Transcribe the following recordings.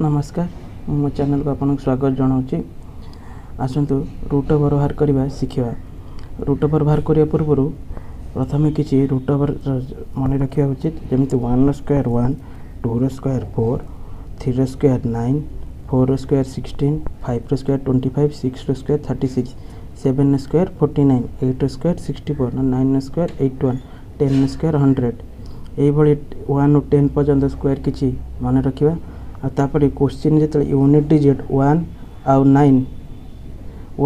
नमस्कार मो चैनल को आपन स्वागत जनाऊँ। आसतु रूट ओवर बाहर करवा शिखा। रूट ओवर बाहर करने पूर्व प्रथम किसी रूट ओवर मन रखा उचित जमी 1 square 1 2 square 4 3 square 9 4 square 16 5 square 25 6 square 36 7 square 49 8 square 64 9 square 81 10 square 100 यही 1 ରୁ 10 पर्यंत स्क्वायर किसी मन रखा। आपर क्वेश्चन जो यूनिट डिजिट 1 आउ 9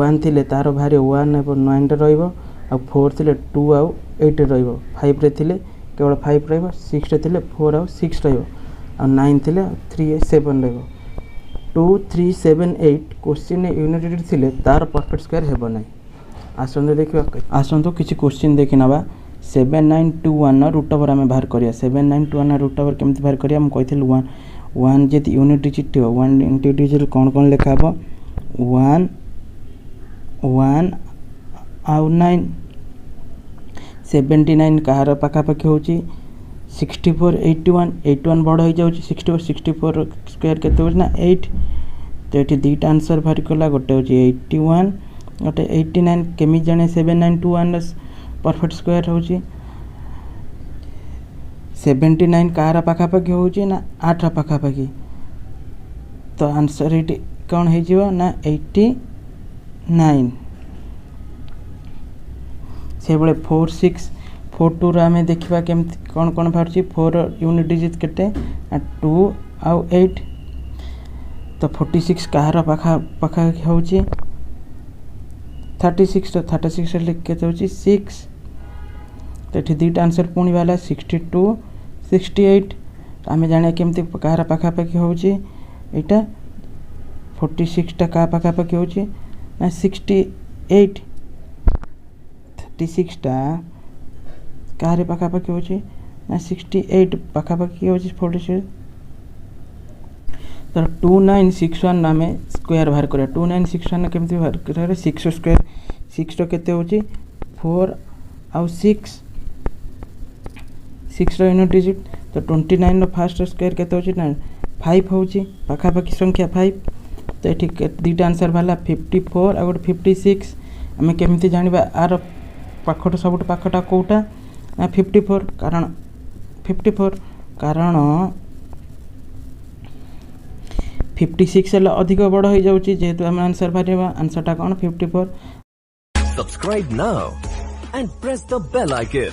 1 थिले तार बाहर 1 एवं 9 रो 4 थिले 2 आउ 8 रो 5 रे थिले केवल 5 रो 6 रे थिले 4 आउ 6 रो 9 थिले 3 7 रो 2 3 7 8 क्वेश्चन यूनिट डिजिट थिले तार परफेक्ट स्क्वायर हेबो नै। आसंतो देखिबा आसंतो किछि क्वेश्चन देखि नबा 7921 रूट ओवर आम बाहर करिया। 7921 रूट ओवर केमति बाहर करिया हम कहिथिल 1 जे यूनिट डिजिट थी 1 यूनिट डिजिट कौन कौन लिखा हे 1 1 आउ 9 79 कहार पाखापाखि हो 64 81 81 बड़ हो जाऊँ 64 64 स्क्वायर केते होना 8 तो ये दुईटा आंसर बाहर कला गोटे हो 81 गोटे 89 केमी जाने 7921 परफेक्ट स्क्वायर हो 79 कहार पाखापाखि हो ना 8 पाखापाखि तो आंसर ये कौन हो ना 89 से बड़े 4 6 4 2 आम देखा केमती कौन कौन बाहर 4 यूनिट डिजिट केटे 2 आउ 8 तो 46 कहार पाखापाखि हो 36 तो 36 लिखे हो 6 तो ये दुईटा आंसर पुणी बाला 62 68 आम जाने केमती कहार पाखापाखि हो 46 टा क्या पाखापाखि हो 68 36 टा कहार पाखापाखि हो 68 पाखापाखि हो 46 तो 2961 आम स्क्वायर बाहर करा 2961 केमती बाहर करा 6 स्क्वायर 6 रो केते हो 4 आउ 6 6 रो यूनिट डिजिट तो 29 रो फर्स्ट स्क्वायर केते हो ना 5 हो पाखापाखि संख्या 5 तो ये दुईटा आंसर बाला 54 आ गोटे 56 आम केमती जानिबा आर पाखट सबुठ पाखटा कोटा ना 54 कारण 56 अधिक बड़ हो जाउची जेहेतु आम आंसर बाहर आंसरटा कौन 54। Subscribe now and press the bell icon.